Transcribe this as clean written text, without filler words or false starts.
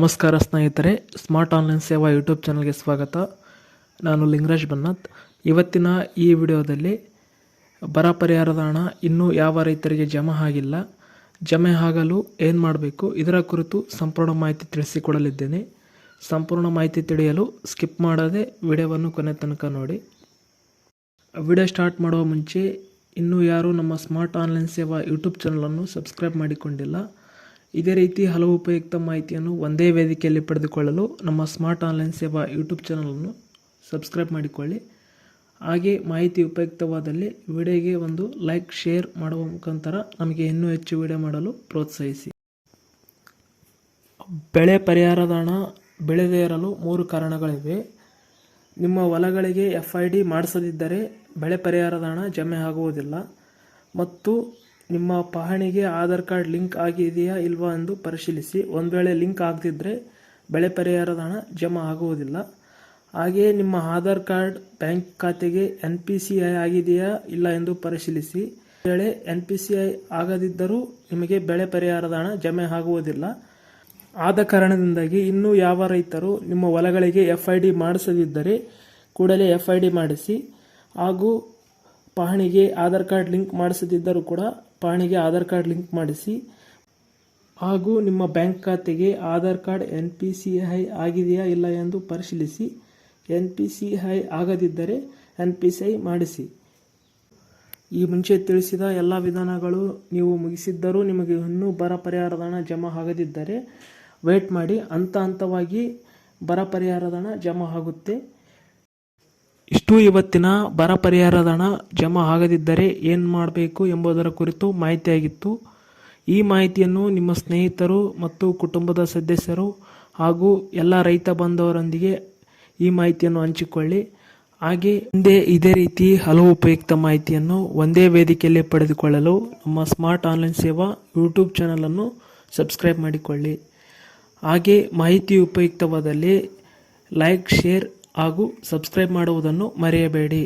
ನಮಸ್ಕಾರ ಸ್ನೇಹಿತರೆ, smart online ಸೇವಾ ಯೂಟ್ಯೂಬ್ ಚಾನಲ್ಗೆ ಸ್ವಾಗತ. ನಾನು ಲಿಂಗರಾಜ್ ಬನ್ನತ್. ಇವತ್ತಿನ ಈ ವಿಡಿಯೋದಲ್ಲಿ ಬರ ಪರಿಹಾರದ ಹಣ ಇನ್ನೂ ಯಾವ ರೈತರಿಗೆ ಜಮಾ ಆಗಿಲ್ಲ, ಜಮೆ ಆಗಲು ಏನು ಮಾಡಬೇಕು, ಇದರ ಕುರಿತು ಸಂಪೂರ್ಣ ಮಾಹಿತಿ ತಿಳಿಸಿಕೊಡಲಿದ್ದೇನೆ. ಸಂಪೂರ್ಣ ಮಾಹಿತಿ ತಿಳಿಯಲು ಸ್ಕಿಪ್ ಮಾಡದೆ ವಿಡಿಯೋವನ್ನು ಕೊನೆ ತನಕ ನೋಡಿ. ವಿಡಿಯೋ ಸ್ಟಾರ್ಟ್ ಮಾಡುವ ಮುಂಚೆ ಇನ್ನೂ ಯಾರು ನಮ್ಮ ಸ್ಮಾರ್ಟ್ ಆನ್ಲೈನ್ ಸೇವಾ ಯೂಟ್ಯೂಬ್ ಚಾನಲನ್ನು ಸಬ್ಸ್ಕ್ರೈಬ್ ಮಾಡಿಕೊಂಡಿಲ್ಲ, ಇದೇ ರೀತಿ ಹಲವು ಉಪಯುಕ್ತ ಮಾಹಿತಿಯನ್ನು ಒಂದೇ ವೇದಿಕೆಯಲ್ಲಿ ಪಡೆದುಕೊಳ್ಳಲು ನಮ್ಮ ಸ್ಮಾರ್ಟ್ ಆನ್ಲೈನ್ ಸೇವಾ ಯೂಟ್ಯೂಬ್ ಚಾನಲನ್ನು ಸಬ್ಸ್ಕ್ರೈಬ್ ಮಾಡಿಕೊಳ್ಳಿ. ಹಾಗೆ ಮಾಹಿತಿ ಉಪಯುಕ್ತವಾದಲ್ಲಿ ವಿಡಿಯೋಗೆ ಒಂದು ಲೈಕ್, ಶೇರ್ ಮಾಡುವ ಮುಖಾಂತರ ನಮಗೆ ಇನ್ನೂ ಹೆಚ್ಚು ವಿಡಿಯೋ ಮಾಡಲು ಪ್ರೋತ್ಸಾಹಿಸಿ. ಬೆಳೆ ಪರಿಹಾರದ ಹಣ ಬೆಳೆದೇ ಇರಲು 3 ಕಾರಣಗಳಿವೆ. ನಿಮ್ಮ ಹೊಲಗಳಿಗೆ FID ಮಾಡಿಸದಿದ್ದರೆ ಬೆಳೆ ಪರಿಹಾರದ ಹಣ ಜಮೆ ಆಗುವುದಿಲ್ಲ, ಮತ್ತು ನಿಮ್ಮ ಪಹಣಿಗೆ ಆಧಾರ್ ಕಾರ್ಡ್ ಲಿಂಕ್ ಆಗಿದೆಯಾ ಇಲ್ವಾ ಎಂದು ಪರಿಶೀಲಿಸಿ. ಒಂದು ವೇಳೆ ಲಿಂಕ್ ಆಗದಿದ್ದರೆ ಬೆಳೆ ಪರಿಹಾರದ ಹಣ ಜಮಾ ಆಗುವುದಿಲ್ಲ. ಹಾಗೆಯೇ ನಿಮ್ಮ ಆಧಾರ್ ಕಾರ್ಡ್ ಬ್ಯಾಂಕ್ ಖಾತೆಗೆ NPCI ಆಗಿದೆಯಾ ಇಲ್ಲ ಎಂದು ಪರಿಶೀಲಿಸಿ. ಒಂದು ವೇಳೆ NPCI ಆಗದಿದ್ದರೂ ನಿಮಗೆ ಬೆಳೆ ಪರಿಹಾರದ ಹಣ ಜಮೆ ಆಗುವುದಿಲ್ಲ. ಆದ ಕಾರಣದಿಂದಾಗಿ ಇನ್ನೂ ಯಾವ ರೈತರು ನಿಮ್ಮ ಹೊಲಗಳಿಗೆ FID ಮಾಡಿಸದಿದ್ದರೆ ಕೂಡಲೇ FID ಮಾಡಿಸಿ. ಹಾಗೂ ಪಹಣಿಗೆ ಆಧಾರ್ ಕಾರ್ಡ್ ಲಿಂಕ್ ಮಾಡಿಸದಿದ್ದರೂ ಕೂಡ ಪಹಣಿಗೆ ಆಧಾರ್ ಕಾರ್ಡ್ ಲಿಂಕ್ ಮಾಡಿಸಿ. ಹಾಗೂ ನಿಮ್ಮ ಬ್ಯಾಂಕ್ ಖಾತೆಗೆ ಆಧಾರ್ ಕಾರ್ಡ್ NPCI ಆಗಿದೆಯಾ ಇಲ್ಲ ಎಂದು ಪರಿಶೀಲಿಸಿ. NPCI ಆಗದಿದ್ದರೆ NPCI ಮಾಡಿಸಿ. ಈ ಮುಂಚೆ ತಿಳಿಸಿದ ಎಲ್ಲ ವಿಧಾನಗಳು ನೀವು ಮುಗಿಸಿದ್ದರೂ ನಿಮಗೆ ಇನ್ನೂ ಬರ ಪರಿಹಾರದ ಹಣ ಜಮಾ ಆಗದಿದ್ದರೆ ವೇಟ್ ಮಾಡಿ. ಹಂತವಾಗಿ ಬರ ಪರಿಹಾರದ ಹಣ ಜಮಾ ಆಗುತ್ತೆ. ಇಷ್ಟು ಇವತ್ತಿನ ಬರ ಪರಿಹಾರದ ಹಣ ಜಮಾ ಆಗದಿದ್ದರೆ ಏನು ಮಾಡಬೇಕು ಎಂಬುದರ ಕುರಿತು ಮಾಹಿತಿಯಾಗಿತ್ತು. ಈ ಮಾಹಿತಿಯನ್ನು ನಿಮ್ಮ ಸ್ನೇಹಿತರು ಮತ್ತು ಕುಟುಂಬದ ಸದಸ್ಯರು ಹಾಗೂ ಎಲ್ಲ ರೈತ ಬಾಂಧವರೊಂದಿಗೆ ಈ ಮಾಹಿತಿಯನ್ನು ಹಂಚಿಕೊಳ್ಳಿ. ಹಾಗೆ ಮುಂದೆ ಇದೇ ರೀತಿ ಹಲವು ಉಪಯುಕ್ತ ಮಾಹಿತಿಯನ್ನು ಒಂದೇ ವೇದಿಕೆಯಲ್ಲಿ ಪಡೆದುಕೊಳ್ಳಲು ನಮ್ಮ ಸ್ಮಾರ್ಟ್ ಆನ್ಲೈನ್ ಸೇವಾ ಯೂಟ್ಯೂಬ್ ಚಾನಲನ್ನು ಸಬ್ಸ್ಕ್ರೈಬ್ ಮಾಡಿಕೊಳ್ಳಿ. ಹಾಗೆ ಮಾಹಿತಿ ಉಪಯುಕ್ತವಾದಲ್ಲಿ ಲೈಕ್, ಶೇರ್ ಹಾಗೂ ಸಬ್ಸ್ಕ್ರೈಬ್ ಮಾಡುವುದನ್ನು ಮರೆಯಬೇಡಿ.